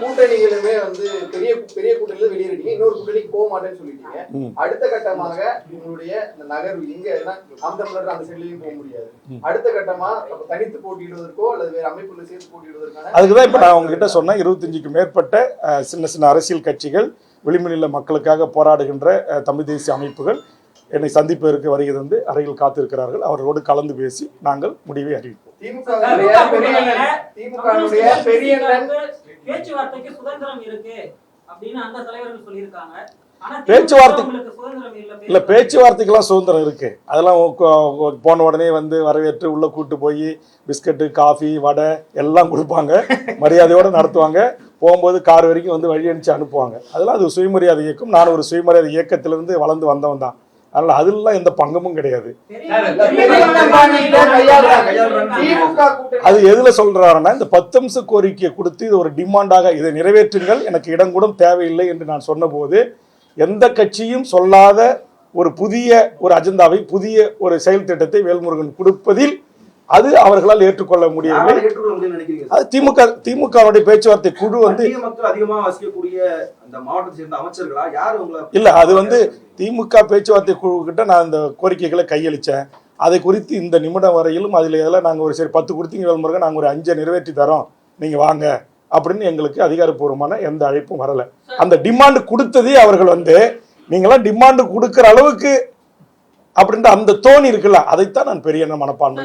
கூட்டணிகளுமே வந்து பெரிய பெரிய கூட்டணியில வெளியேறீங்க, இன்னொரு கூட்டணிக்கு போக மாட்டேன்னு சொல்லிட்டீங்க. அடுத்த கட்டமாக உங்களுடைய நகர்வு எங்க அந்த செல்லையும் போக முடியாது. அடுத்த கட்டமா தனித்து போட்டியிடுவதற்கோ அல்லது வேற அமைப்புகளை சேர்த்து போட்டியிடுவதற்கான அதுக்குதான் இப்ப நான் உங்ககிட்ட சொன்னேன், 25க்கு மேற்பட்ட சின்ன சின்ன அரசியல் கட்சிகள், விளிம்புநிலை மக்களுக்காக போராடுகின்ற தமிழ் தேசிய அமைப்புகள் என்னை சந்திப்பதற்கு வருகை தந்து அறையில் காத்திருக்கிறார்கள். அவர்களோடு கலந்து பேசி நாங்கள் முடிவை அறிவிப்போம். பேச்சுவார்த்தைக்கு சுதந்திரம் இருக்கு அப்படின்னு அந்த தலைவர்கள் சொல்லியிருக்காங்க. பேச்சுவார்த்தைக்கெல்லாம் சுதந்திரம் இருக்கு. அதெல்லாம் போன உடனே வந்து வரவேற்று உள்ள கூட்டு போய் பிஸ்கட்டு, காஃபி, வடை எல்லாம் கொடுப்பாங்க, மரியாதையோட நடத்துவாங்க. போகும்போது கார் வரைக்கும் வந்து வழி அனுப்பிச்சு அனுப்புவாங்க. அதெல்லாம் அது சுயமரியாதை இயக்கம். நான் ஒரு சுயமரியாதை இயக்கத்திலிருந்து வளர்ந்து வந்தவன் தான். அதனால அதெல்லாம் எந்த பங்கமும் கிடையாது. அது எதுல சொல்றாருன்னா, இந்த 10 அம்ச கோரிக்கையை கொடுத்து இது ஒரு டிமாண்டாக இதை நிறைவேற்றுங்கள், எனக்கு இடம் கூட தேவையில்லை என்று நான் சொன்ன போது எந்த கட்சியும் சொல்லாத ஒரு புதிய ஒரு அஜெண்டாவை, புதிய ஒரு செயல் திட்டத்தை வேல்முருகன் கொடுப்பதில் அது அவர்களால் ஏற்றுக்கொள்ள முடியவில்லை. அது திமுக பேச்சுவார்த்தை குழு வந்து இல்ல, அது வந்து திமுக பேச்சுவார்த்தை குழு கிட்ட நான் இந்த கோரிக்கைகளை கையளிச்சேன். அதை குறித்து இந்த நிமிடம் வரையிலும் அதுல எல்லாம் நாங்க ஒரு சரி 10 கொடுத்தீங்க வேல்முருகன், நாங்க ஒரு 5 நிறைவேற்றி தரோம், நீங்க வாங்க அப்படின்னு எங்களுக்கு அதிகாரப்பூர்வமான எந்த அழைப்பும் வரல. அந்த டிமாண்ட் கொடுத்ததே அவர்கள் வந்து நீங்களாம் டிமாண்ட் கொடுக்கிற அளவுக்கு அப்படின்ற அந்த தோணி இருக்குல்ல, அதைத்தான் நான் பெரிய மனப்பான்மை